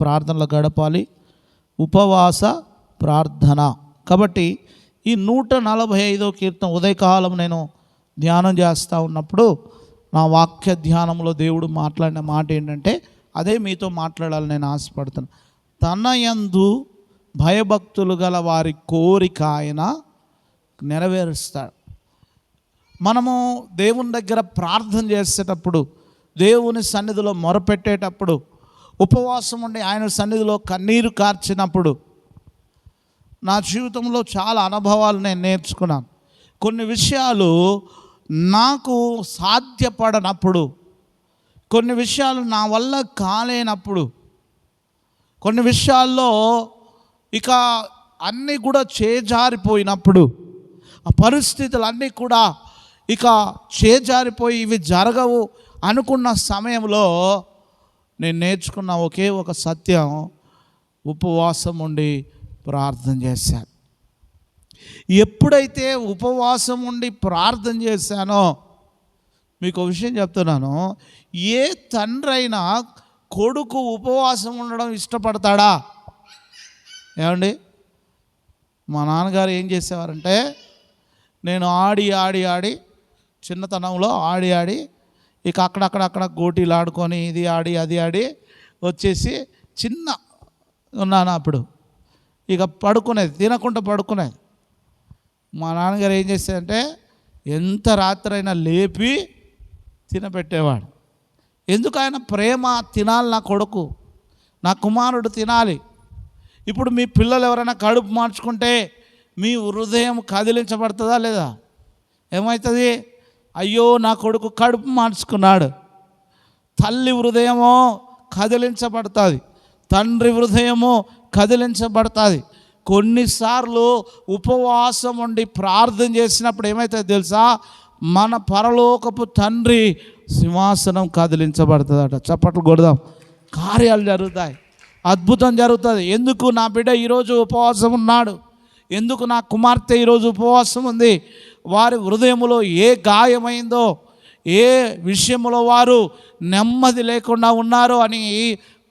ప్రార్థనలో గడపాలి, ఉపవాస ప్రార్థన. కాబట్టి ఈ 145వ కీర్తన ఉదయకాలం నేను ధ్యానం చేస్తూ ఉన్నప్పుడు నా వాక్య ధ్యానంలో దేవుడు మాట్లాడిన మాట ఏంటంటే అదే మీతో మాట్లాడాలని నేను ఆశపడుతున్నాను. తన యందు భయభక్తులు గల వారి కోరిక ఆయన నెరవేరుస్తాడు. మనము దేవుని దగ్గర ప్రార్థన చేసేటప్పుడు, దేవుని సన్నిధిలో మొరపెట్టేటప్పుడు, ఉపవాసం ఉండి ఆయన సన్నిధిలో కన్నీరు కార్చినప్పుడు నా జీవితంలో చాలా అనుభవాలు నేను నేర్చుకున్నాను. కొన్ని విషయాలు నాకు సాధ్యపడనప్పుడు, కొన్ని విషయాలు నా వల్ల కాలేనప్పుడు, కొన్ని విషయాల్లో ఇక అన్నీ కూడా చేజారిపోయినప్పుడు, ఆ పరిస్థితులు అన్నీ కూడా ఇక చేజారిపోయి ఇవి జరగవు అనుకున్న సమయంలో నేను నేర్చుకున్న ఒకే ఒక సత్యం, ఉపవాసం ఉండి ప్రార్థన చేశాను. ఎప్పుడైతే ఉపవాసం ఉండి ప్రార్థన చేశానో, మీకు విషయం చెప్తున్నాను, ఏ తండ్రి అయినా కొడుకు ఉపవాసం ఉండడం ఇష్టపడతాడా? ఏమండి, మా నాన్నగారు ఏం చేసేవారంటే, నేను ఆడి చిన్నతనంలో ఆడి ఇక అక్కడ గోటీలు ఆడుకొని ఇది ఆడి అది ఆడి వచ్చేసి చిన్న ఉన్నాను అప్పుడు ఇక పడుకునేది, తినకుండా పడుకునేది. మా నాన్నగారు ఏం చేశారంటే ఎంత రాత్రైనా లేపి తినబెట్టేవాడు. ఎందుకు? ఆయన ప్రేమ, తినాలి నా కొడుకు, నా కుమారుడు తినాలి. ఇప్పుడు మీ పిల్లలు ఎవరైనా కడుపు మార్చుకుంటే మీ హృదయం కదిలించబడుతుందా లేదా? ఏమవుతుంది? అయ్యో నా కొడుకు కడుపు మార్చుకున్నాడు. తల్లి హృదయమో కదిలించబడుతుంది, తండ్రి హృదయమో కదిలించబడుతుంది. కొన్నిసార్లు ఉపవాసం ఉండి ప్రార్థన చేసినప్పుడు ఏమవుతుంది తెలుసా? మన పరలోకపు తండ్రి సింహాసనం కదిలించబడుతుందట. చప్పట్లు కొడదాం. కార్యాలు జరుగుతాయి, అద్భుతం జరుగుతుంది. ఎందుకు నా బిడ్డ ఈరోజు ఉపవాసం ఉన్నాడు? ఎందుకు నా కుమార్తె ఈరోజు ఉపవాసం ఉంది? వారి హృదయంలో ఏ గాయమైందో, ఏ విషయంలో వారు నెమ్మది లేకుండా ఉన్నారో అని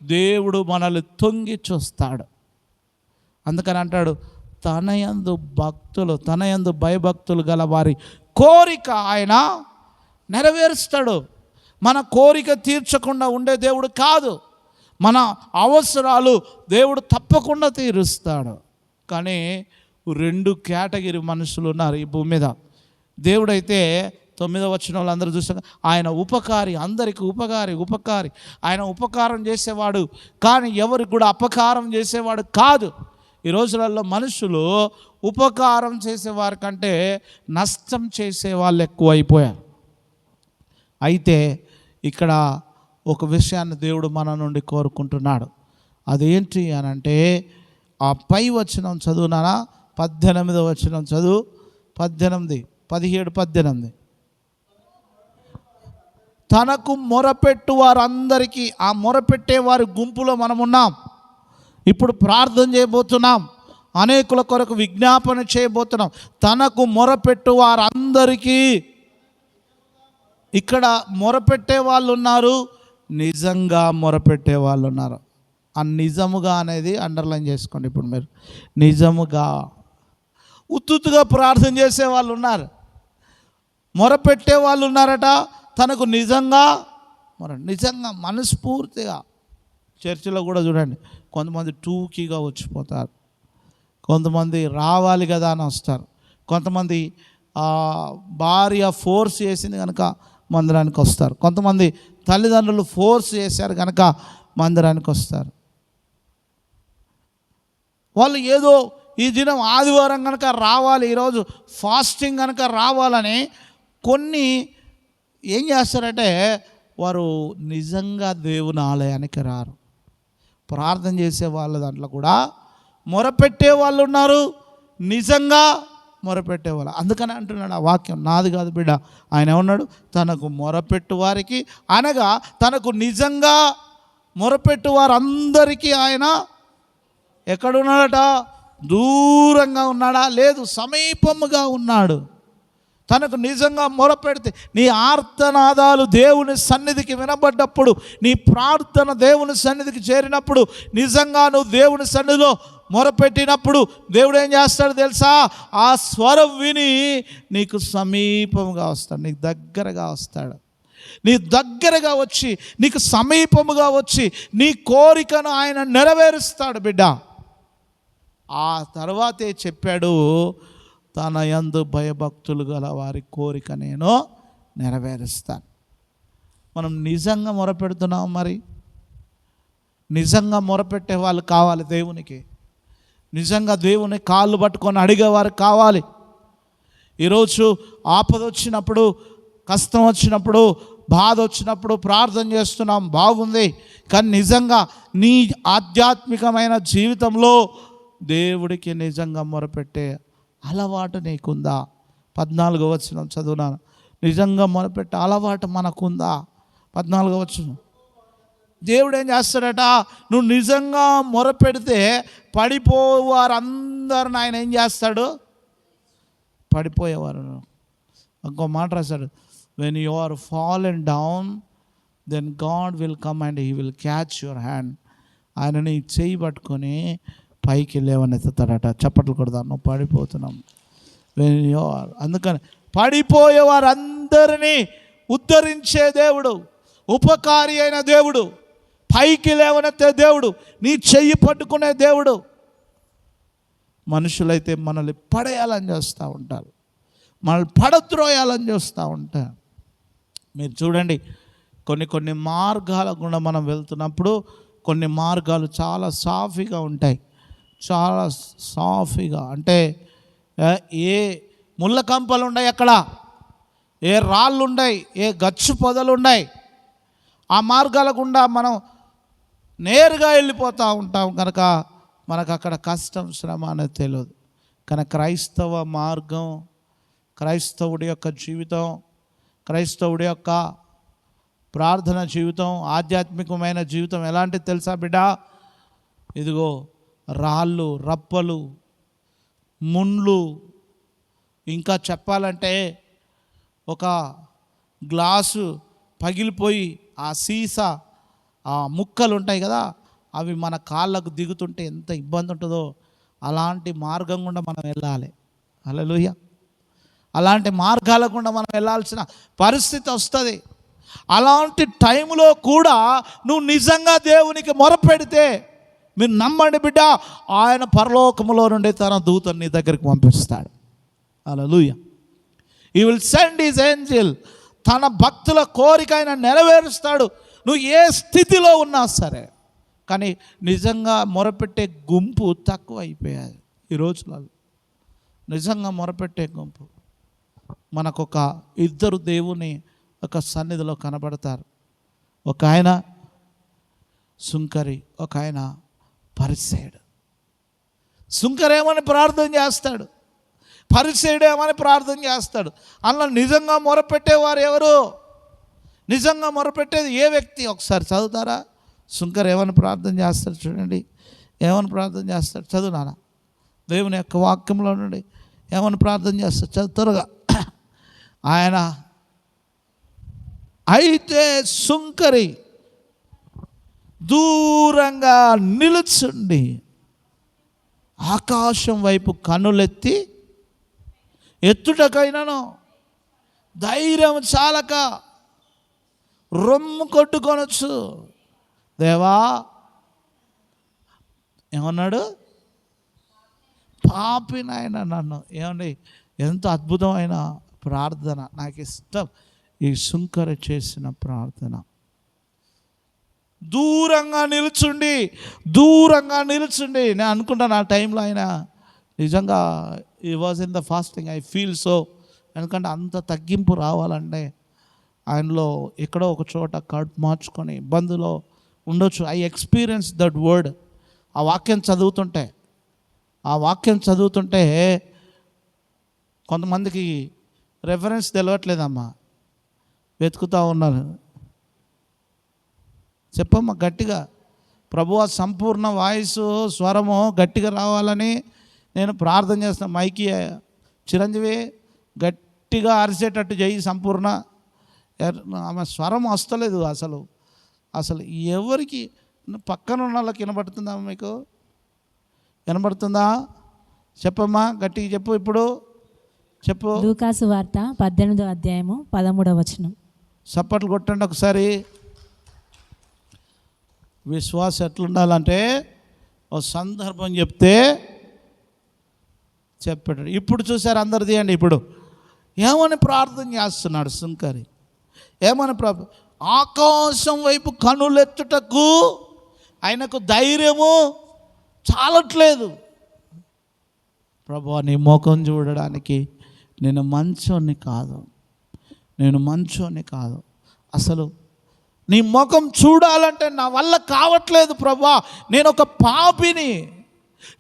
దేవుడు మనల్ని తొంగి చూస్తాడు. అందుకని అంటాడు, తన యందు భయభక్తులు గల వారి కోరిక ఆయన నెరవేరుస్తాడు. మన కోరిక తీర్చకుండా ఉండే దేవుడు కాదు, మన అవసరాలు దేవుడు తప్పకుండా తీరుస్తాడు. కానీ 2 కేటగిరీ మనుషులు ఉన్నారు ఈ భూమి మీద. దేవుడైతే 9వ వచనంలో అందరూ చూసాక ఆయన ఉపకారి, అందరికీ ఉపకారి. ఆయన ఉపకారం చేసేవాడు, కానీ ఎవరికి కూడా అపకారం చేసేవాడు కాదు. ఈ రోజులలో మనుషులు ఉపకారం చేసేవారి కంటే నష్టం చేసే వాళ్ళు ఎక్కువ అయిపోయారు. అయితే ఇక్కడ ఒక విషయాన్ని దేవుడు మన నుండి కోరుకుంటున్నాడు. అదేంటి అని అంటే, ఆ పై వచనం చదువునానా? 18వ వచనం చదువు. 17, 18. తనకు మొరపెట్టు వారందరికీ, ఆ మొరపెట్టే వారి గుంపులో మనం ఉన్నాం. ఇప్పుడు ప్రార్థన చేయబోతున్నాం, అనేకుల కొరకు విజ్ఞాపన చేయబోతున్నాం. తనకు మొరపెట్టు వారందరికీ, ఇక్కడ మొరపెట్టే వాళ్ళు ఉన్నారు, నిజంగా మొరపెట్టే వాళ్ళు ఉన్నారు. ఆ నిజముగా అనేది అండర్లైన్ చేసుకోండి. ఇప్పుడు మీరు నిజముగా, ఉత్తుగా ప్రార్థన చేసే వాళ్ళు ఉన్నారు, మొరపెట్టే వాళ్ళు ఉన్నారట. తనకు నిజంగా మనస్ఫూర్తిగా. చర్చిలో కూడా చూడండి, కొంతమంది టూకీగా వచ్చిపోతారు, కొంతమంది రావాలి కదా అని వస్తారు, కొంతమంది భార్య ఫోర్స్ చేసింది కనుక మందిరానికి వస్తారు, కొంతమంది తల్లిదండ్రులు ఫోర్స్ చేశారు కనుక మందిరానికి వస్తారు. వాళ్ళు ఏదో ఈ దినం ఆదివారం కనుక రావాలి, ఈరోజు ఫాస్టింగ్ కనుక రావాలని కొన్ని ఏం చేస్తారంటే వారు నిజంగా దేవుని ఆలయానికి రారు. ప్రార్థన చేసే వాళ్ళ దాంట్లో కూడా మొరపెట్టే వాళ్ళు ఉన్నారు, నిజంగా మొరపెట్టేవాళ్ళు. అందుకని అంటున్నాడు, ఆ వాక్యం నాది కాదు బిడ్డ. ఆయన ఏమన్నాడు? తనకు మొరపెట్టు వారికి, అనగా తనకు నిజంగా మొరపెట్టు వారందరికీ ఆయన ఎక్కడున్నాడట? దూరంగా ఉన్నాడా? లేదు, సమీపముగా ఉన్నాడు. తనకు నిజంగా మొరపెడితే, నీ ఆర్తనాదాలు దేవుని సన్నిధికి వినబడ్డప్పుడు, నీ ప్రార్థన దేవుని సన్నిధికి చేరినప్పుడు, నిజంగా నువ్వు దేవుని సన్నిధిలో మొరపెట్టినప్పుడు దేవుడు ఏం చేస్తాడు తెలుసా? ఆ స్వరం విని నీకు సమీపంగా వస్తాడు, నీకు దగ్గరగా వస్తాడు. నీ దగ్గరగా వచ్చి, నీకు సమీపముగా వచ్చి, నీ కోరికను ఆయన నెరవేరుస్తాడు బిడ్డ. ఆ తర్వాతే చెప్పాడు, తన యందు భయభక్తులు గల వారి కోరిక నేను నెరవేరుస్తాను. మనం నిజంగా మొరపెడుతున్నాం. మరి నిజంగా మొరపెట్టే వాళ్ళు కావాలి దేవునికి. నిజంగా దేవుని కాళ్ళు పట్టుకొని అడిగేవారు కావాలి. ఈరోజు ఆపద వచ్చినప్పుడు, కష్టం వచ్చినప్పుడు, బాధ వచ్చినప్పుడు ప్రార్థన చేస్తున్నాం, బాగుంది. కానీ నిజంగా నీ ఆధ్యాత్మికమైన జీవితంలో దేవుడికి నిజంగా మొరపెట్టే అలవాటు నీకుందా? 14వ వచనం చదువునాను. నిజంగా మొరపెట్టే అలవాటు మనకుందా? 14వ వచనం. దేవుడు ఏం చేస్తాడట? నువ్వు నిజంగా మొరపెడితే పడిపోవారందరిని ఆయన ఏం చేస్తాడు? పడిపోయేవారు. ఇంకో మాట రాశాడు, when you are fallen down, then God will come and he will catch your hand. ఆయన నీ చేయి పట్టుకొని పైకి లేవనెత్తుతాడట. చప్పట్లు కొడదాం, నువ్వు పడిపోతున్నాం. when you are, అందుకని పడిపోయేవారందరినీ ఉద్ధరించే దేవుడు, ఉపకారి అయిన దేవుడు, పైకి లేవనెత్తే దేవుడు, నీ చెయ్యి పట్టుకునే దేవుడు. మనుషులైతే మనల్ని పడేయాలని చేస్తూ ఉంటారు, మనల్ని పడద్రోయాలని చూస్తూ ఉంటారు. మీరు చూడండి, కొన్ని మార్గాల గుండా మనం వెళ్తున్నప్పుడు కొన్ని మార్గాలు చాలా సాఫీగా ఉంటాయి. చాలా సాఫీగా అంటే ఏ ముళ్ళ కంపలు ఉన్నాయి, అక్కడ ఏ రాళ్ళు ఉన్నాయి, ఏ గచ్చు పొదలు ఉన్నాయి. ఆ మార్గాల గుండా మనం నేరుగా వెళ్ళిపోతూ ఉంటాం కనుక మనకు అక్కడ కష్టం, శ్రమ అనేది తెలియదు. కానీ క్రైస్తవ మార్గం, క్రైస్తవుడి యొక్క జీవితం, క్రైస్తవుడి యొక్క ప్రార్థన జీవితం, ఆధ్యాత్మికమైన జీవితం ఎలాంటిది తెలుసా బిడ్డ? ఇదిగో రాళ్ళు, రప్పలు, ముండ్లు, ఇంకా చెప్పాలంటే ఒక గ్లాసు పగిలిపోయి ఆ సీసా, ఆ ముక్కలు ఉంటాయి కదా, అవి మన కాళ్ళకు దిగుతుంటే ఎంత ఇబ్బంది ఉంటుందో అలాంటి మార్గం గుండా మనం వెళ్ళాలి. హల్లెలూయా. అలాంటి మార్గాల గుండా మనం వెళ్ళాల్సిన పరిస్థితి వస్తుంది. అలాంటి టైంలో కూడా నువ్వు నిజంగా దేవునికి మొరపెడితే, మీరు నమ్మండి బిడ్డ, ఆయన పరలోకములో నుండి తన దూతని నీ దగ్గరికి పంపిస్తాడు. Hallelujah. He will send his angel. తన భక్తుల కోరిక ఆయన నెరవేరుస్తాడు. నువ్వు ఏ స్థితిలో ఉన్నా సరే. కానీ నిజంగా మొరపెట్టే గుంపు తక్కువ అయిపోయాయి ఈ రోజులలో. నిజంగా మొరపెట్టే గుంపు. మనకొక ఇద్దరు దేవుని ఒక సన్నిధిలో కనబడతారు. ఒక ఆయన సుంకరి, ఒక ఆయన పరిసేయుడు. సుంకరేమని ప్రార్థన చేస్తాడు, పరిసేయుడు ఏమని ప్రార్థన చేస్తాడు. అలా నిజంగా మొరపెట్టేవారు ఎవరు? నిజంగా మొరపెట్టేది ఏ వ్యక్తి? ఒకసారి చదువుతారా? సుంకర్ ఏమని ప్రార్థన చేస్తాడు చూడండి. ఏమని ప్రార్థన చేస్తాడు? చదువు నాన్న, దేవుని యొక్క వాక్యంలో నుండి ఏమని ప్రార్థన చేస్తాడు? చదువుతారుగా. ఆయన అయితే సుంకరి దూరంగా నిలుచుండి ఆకాశం వైపు కన్నులెత్తి ఎత్తుటకైనను ధైర్యం చాలక రొమ్ము కొట్టుకొనొచ్చు. దేవా ఏమన్నాడు? పాపినాయన నన్ను. ఏమండి, ఎంత అద్భుతమైన ప్రార్థన. నాకు ఇష్టం ఈ సుంకర చేసిన ప్రార్థన. దూరంగా నిలుచుండి నేను అనుకుంటాను ఆ టైంలో ఆయన నిజంగా ఈ was in the fasting. I feel so. ఎందుకంటే అంత తగ్గింపు రావాలంటే ఆయనలో ఎక్కడో ఒక చోట కడుపు మార్చుకొని ఇబ్బందులో ఉండొచ్చు. I experience that word. ఆ వాక్యం చదువుతుంటే కొంతమందికి రెఫరెన్స్ తెలియట్లేదమ్మా, వెతుకుతూ ఉన్నారు. చెప్పమ్మా గట్టిగా. ప్రభువా సంపూర్ణ వాయిస్ స్వరము గట్టిగా రావాలని నేను ప్రార్థన చేస్తున్నా. మైకి చిరంజీవి గట్టిగా అరిసేటట్టు చేయి సంపూర్ణ. ఆమె స్వరం వస్తలేదు అసలు. ఎవరికి పక్కన ఉన్న వాళ్ళకి వినబడుతుందా? మీకు వినబడుతుందా? చెప్పమ్మా, గట్టిగా చెప్పు. ఇప్పుడు చెప్పు. లూకాసు వార్త 18వ అధ్యాయము 13వ వచనం. చప్పట్లు కొట్టండి ఒకసారి. విశ్వాసం ఎట్లుండాలంటే ఓ సందర్భం చెప్తే చెప్పాడు. ఇప్పుడు చూసారు అందరు తీయండి. ఇప్పుడు ఏమని ప్రార్థన చేస్తున్నాడు సుంకరి? ఏమని ఆకాశం వైపు కనులెత్తుటకు ఆయనకు ధైర్యము చాలట్లేదు. ప్రభువా, నీ ముఖం చూడడానికి నేను మంచోని కాదు, అసలు నీ ముఖం చూడాలంటే నా వల్ల కావట్లేదు ప్రభువా, నేను ఒక పాపిని,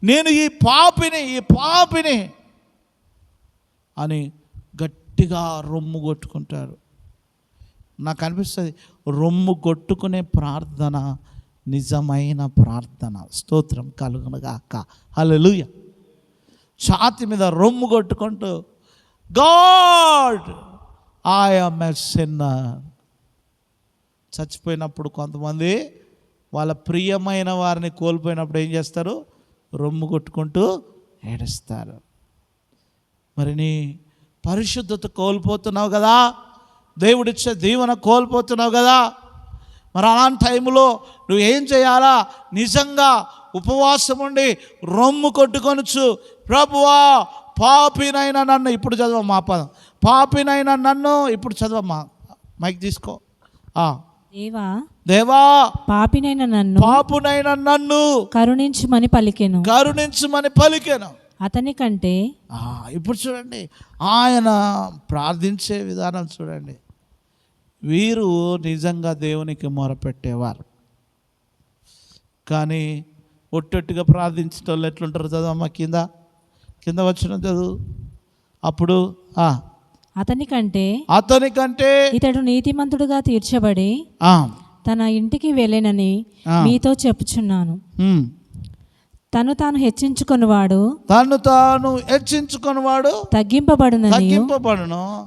నేను ఈ పాపిని అని గట్టిగా రొమ్ము కొట్టుకుంటారు. నాకు అనిపిస్తుంది రొమ్ము కొట్టుకునే ప్రార్థన నిజమైన ప్రార్థన. స్తోత్రం కలుగునుగాక. హల్లెలూయా. ఛాతి మీద రొమ్ము కొట్టుకుంటూ God I am a sinner. చచ్చిపోయినప్పుడు కొంతమంది వాళ్ళ ప్రియమైన వారిని కోల్పోయినప్పుడు ఏం చేస్తారు? రొమ్ము కొట్టుకుంటూ ఏడుస్తారు. మరి నీ పరిశుద్ధత కోల్పోతున్నావు కదా, దేవుడిచ్చే దీవెన కోల్పోతున్నావు కదా. మరి అలాంటి టైంలో నువ్వు ఏం చేయాలా? నిజంగా ఉపవాసం ఉండి రొమ్ము కొట్టుకొనొచ్చు. ప్రభువా, పాపినైనా నన్ను, ఇప్పుడు చదవమ్మా పదం, పాపినైనా నన్ను, ఇప్పుడు చదవమ్మా, మైక్ తీసుకో. దేవా, పాపునైన నన్ను కరుణించుమని పలికెను. అతని కంటే ఇప్పుడు చూడండి ఆయన ప్రార్థించే విధానం చూడండి. వీరు నిజంగా దేవునికి మొరపెట్టేవారు, కానీ ఒట్టొట్టుగా ప్రార్థించే వాళ్ళు ఎట్లుంటారు? చదవమ్మా, కింద వచ్చిన చదువు. అప్పుడు అతని కంటే ఇతడు నీతిమంతుడుగా తీర్చబడి తన ఇంటికి వెళ్ళేనని మీతో చెప్పుచున్నాను. తను తాను హెచ్చించుకొనివాడు తగ్గింపబడును,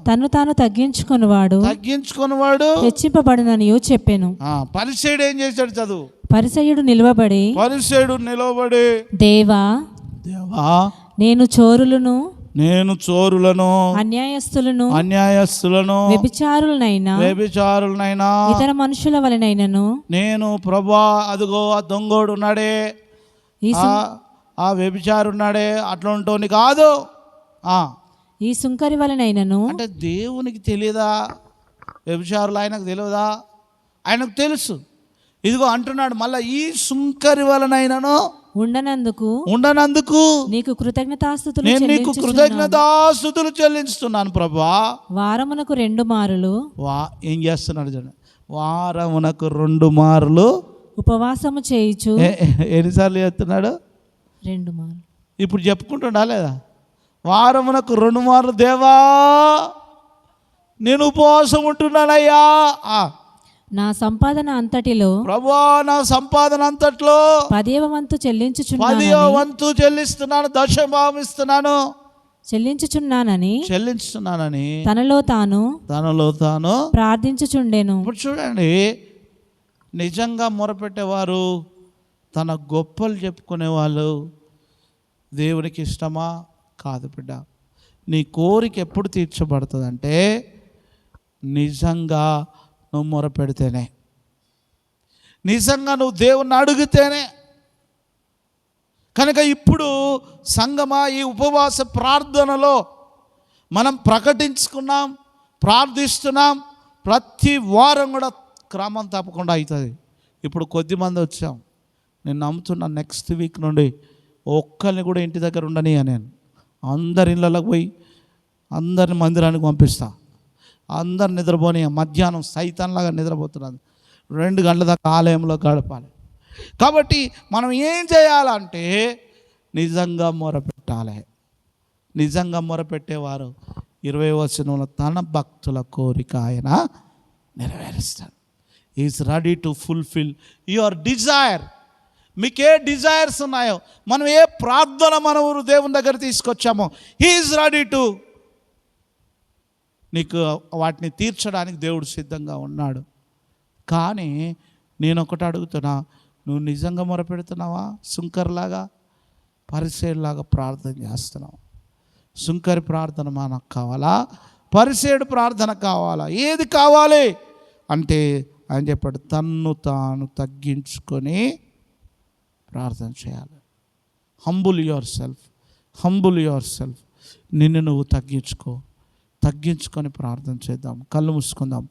తను తాను తగ్గించుకొనివాడు హెచ్చింపబడునని చెప్పాను. పరిసయ్యుడు ఏం చేశాడు? చదువు. పరిసయ్యుడు నిలవబడి దేవా, నేను చోరులను అన్యాయస్తులను వ్యభిచారులనైనా ఇతర మనుషుల వలనైనను నేను ప్రభువా, అదిగో ఆ దొంగోడు ఉన్నాడే, ఆ వ్యభిచారున్నాడే, అట్లా ఉంటుంది కాదు. ఈ సుంకరి వలనైనను. అంటే దేవునికి తెలియదా? వ్యభిచారులు ఆయనకు తెలియదా? ఆయనకు తెలుసు. ఇదిగో అంటున్నాడు మళ్ళీ, ఈ సుంకరి వలనైనను ఉండనందుకు నీకు కృతజ్ఞతాస్తుతులు చెల్లించుతున్నాను ప్రభువా. వారమునకు 2 మారులు ఏం చేస్తున్నాడు చూడండి, వారమునకు 2 మారులు ఉపవాసము చేయుచు. ఎన్నిసార్లు చేస్తున్నాడు? 2 మారులు. ఇప్పుడు చెప్పుకుంటుండా లేదా? వారమునకు 2 మారులు, దేవా నేను ఉపవాసం ఉంటున్నానయ్యా, నా సంపాదన అంతటిలో ప్రభువా, నా సంపాదన అంతట్లో 10వ వంతు చెల్లిస్తున్నాను, దశమభాగం ఇస్తున్నాను, చెల్లించుచున్నానని తనలో తాను ప్రార్థించుచుండెను. ఇప్పుడు చూడండి, నిజంగా మొరపెట్టేవారు, తన గొప్పలు చెప్పుకునేవాళ్ళు దేవునికి ఇష్టమా? కాదు బిడ్డ. నీ కోరిక ఎప్పుడు తీర్చబడుతుందంటే నిజంగా నువ్వు మొరపెడితేనే, నిజంగా నువ్వు దేవుణ్ణి అడిగితేనే. కనుక ఇప్పుడు సంగమా, ఈ ఉపవాస ప్రార్థనలో మనం ప్రకటించుకున్నాం, ప్రార్థిస్తున్నాం. ప్రతి వారం కూడా క్రమం తప్పకుండా అవుతుంది. ఇప్పుడు కొద్దిమంది వచ్చాం, నేను నమ్ముతున్నా నెక్స్ట్ వీక్ నుండి ఒక్కరిని కూడా ఇంటి దగ్గర ఉండని నేను అందరి ఇళ్ళలోకి పోయి అందరిని మందిరానికి పంపిస్తా. అందరు నిద్రపోని, మధ్యాహ్నం సైతంలాగా నిద్రపోతున్నారు, 2 గంటల దాకా ఆలయంలో గడపాలి. కాబట్టి మనం ఏం చేయాలంటే నిజంగా మొరపెట్టాలి. నిజంగా మొరపెట్టేవారు 20వ వచనంలో తన భక్తుల కోరిక ఆయన నెరవేరుస్తాడు. Is ready to fulfil your desire. మీకు ఏ డిజైర్స్ ఉన్నాయో, మనం ఏ ప్రార్థన మనం దేవుని దగ్గర తీసుకొచ్చామో, హీ ఈజ్ రెడీ టు నీకు వాటిని తీర్చడానికి దేవుడు సిద్ధంగా ఉన్నాడు. కానీ నేను ఒకటి అడుగుతున్నా, నువ్వు నిజంగా మొరపెడుతున్నావా? సుంకర్లాగా, పరిసేయులాగా ప్రార్థన చేస్తున్నావు? సుంకరి ప్రార్థన మనకు కావాలా? పరిసేయుడు ప్రార్థన కావాలా? ఏది కావాలి అంటే ఆయన చెప్పాడు, తన్ను తాను తగ్గించుకొని ప్రార్థన చేయాలి. Humble your self. నిన్ను నువ్వు తగ్గించుకొని ప్రార్థన చేద్దాం. కళ్ళు మూసుకుందాం.